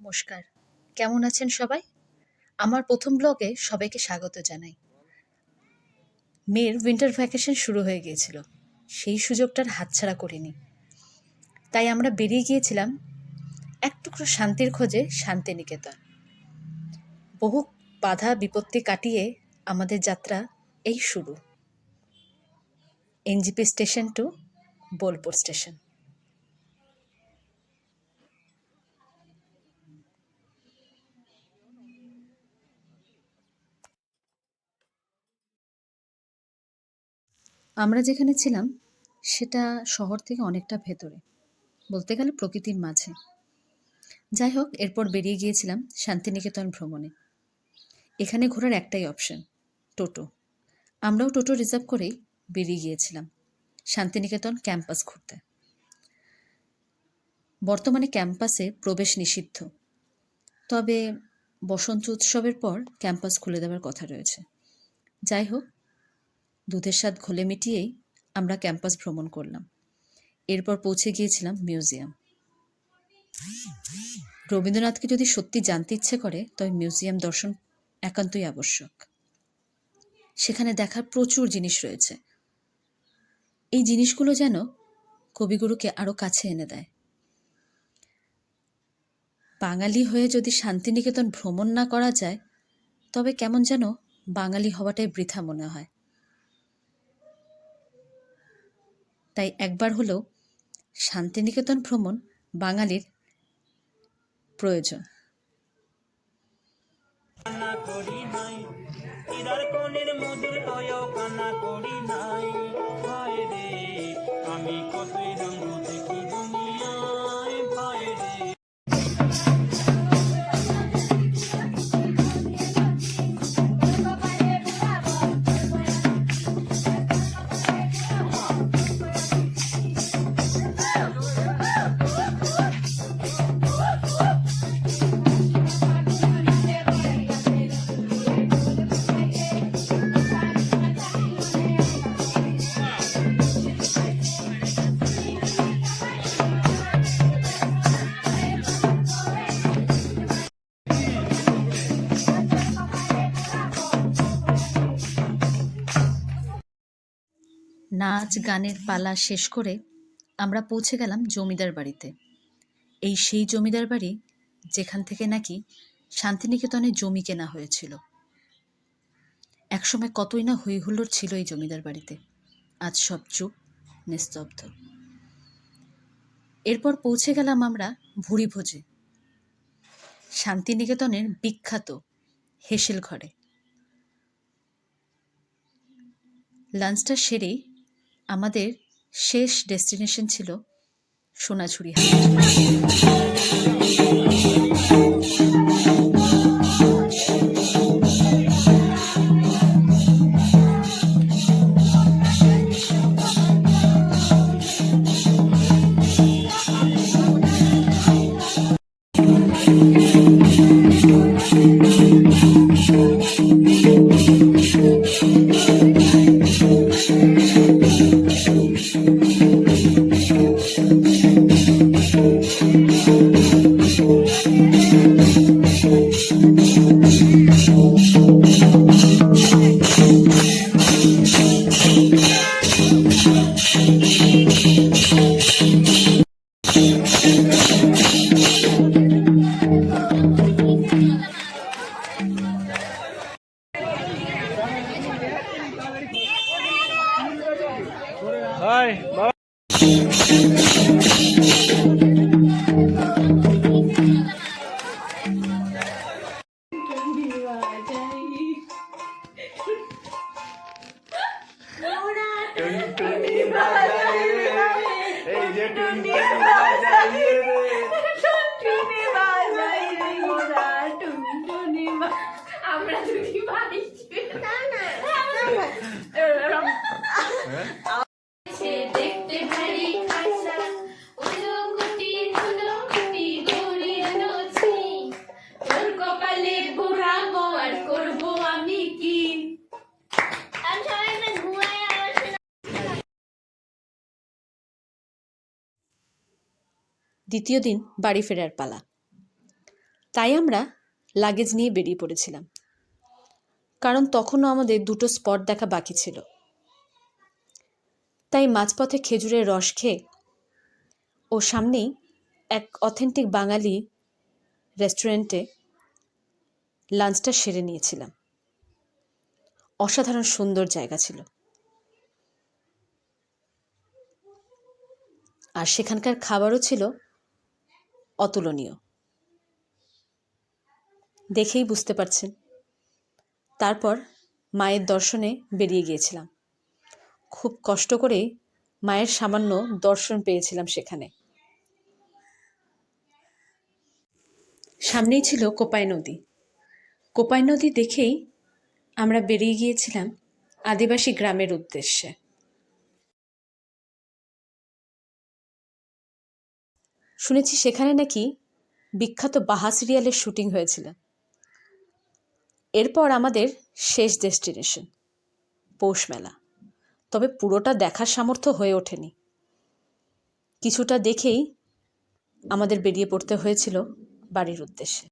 নমস্কার। কেমন আছেন সবাই? আমার ১ম ব্লগে সবাইকে স্বাগত জানাই। মেয়ের উইন্টার ভ্যাকেশন শুরু হয়ে গিয়েছিল। সেই সুযোগটার হাতছাড়া করিনি। তাই আমরা বেরিয়ে গিয়েছিলাম এক টুকরো শান্তির খোঁজে শান্তিনিকেতন। বহু বাধা বিপত্তি কাটিয়ে আমাদের যাত্রা এই শুরু। NJP station to Bolpur station. আমরা যেখানে ছিলাম সেটা শহর থেকে অনেকটা ভেতরে, বলতে গেলে প্রকৃতির মাঝে। যাই হোক, এরপর বেরিয়ে গিয়েছিলাম শান্তিনিকেতন ভ্রমণে। এখানে ঘোরার একটাই অপশন, টোটো। আমরাও টোটো রিজার্ভ করেই বেরিয়ে গিয়েছিলাম শান্তিনিকেতন ক্যাম্পাস ঘুরতে। বর্তমানে ক্যাম্পাসে প্রবেশ নিষিদ্ধ, তবে বসন্ত উৎসবের পর ক্যাম্পাস খুলে দেওয়ার কথা রয়েছে। যাই হোক, দুধের স্বাদ ঘোলে মিটিয়েই আমরা ক্যাম্পাস ভ্রমণ করলাম। এরপর পৌঁছে গিয়েছিলাম মিউজিয়াম। রবীন্দ্রনাথকে যদি সত্যি জানতে ইচ্ছে করে তবে মিউজিয়াম দর্শন একান্তই আবশ্যক। সেখানে দেখার প্রচুর জিনিস রয়েছে। এই জিনিসগুলো যেন কবিগুরুকে আরও কাছে এনে দেয়। বাঙালি হয়ে যদি শান্তিনিকেতন ভ্রমণ না করা যায় তবে কেমন যেন বাঙালি হওয়াটাই বৃথা মনে হয়। তাই একবার হলেও শান্তিনিকেতন ভ্রমণ বাঙালির প্রয়োজন। নাচ গানের পালা শেষ করে আমরা পৌঁছে গেলাম জমিদার বাড়িতে। এই সেই জমিদার বাড়ি যেখান থেকে নাকি শান্তিনিকেতনে জমি কেনা হয়েছিল। একসময় কতই না হই হুল্লোড় ছিল এই জমিদার বাড়িতে। আজ সব চুপ, নিস্তব্ধ। এরপর পৌঁছে গেলাম আমরা ভুরিভোজে, শান্তিনিকেতনের বিখ্যাত হেসেল ঘরে। লাঞ্চটা সেরেই আমাদের শেষ ডেস্টিনেশন ছিল সোনাঝুরি দ্বিতীয় দিন বাড়ি ফেরার পালা। তাই আমরা লাগেজ নিয়ে বেরিয়ে পড়েছিলাম, কারণ তখনও আমাদের 2টো স্পট দেখা বাকি ছিল। তাই মাঝপথে খেজুরের রস খেয়ে ও সামনেই এক অথেন্টিক বাঙালি রেস্টুরেন্টে লাঞ্চটা সেরে নিয়েছিলাম। অসাধারণ সুন্দর জায়গা ছিল, আর সেখানকার খাবারও ছিল অতুলনীয়। দেখেই বুঝতে পারছেন। তারপর মায়ের দর্শনে বেরিয়ে গিয়েছিলাম। খুব কষ্ট করে মায়ের সামান্য দর্শন পেয়েছিলাম সেখানে। সামনেই ছিল কোপাই নদী। কোপাই নদী দেখেই আমরা বেরিয়ে গিয়েছিলাম আদিবাসী গ্রামের উদ্দেশ্যে। শুনেছি সেখানে নাকি বিখ্যাত বাহা সিরিয়ালের শুটিং হয়েছিল। এরপর আমাদের শেষ ডেস্টিনেশন পৌষ মেলা। তবে পুরোটা দেখার সামর্থ্য হয়ে ওঠেনি। কিছুটা দেখেই আমাদের বেরিয়ে পড়তে হয়েছিল বাড়ির উদ্দেশ্যে।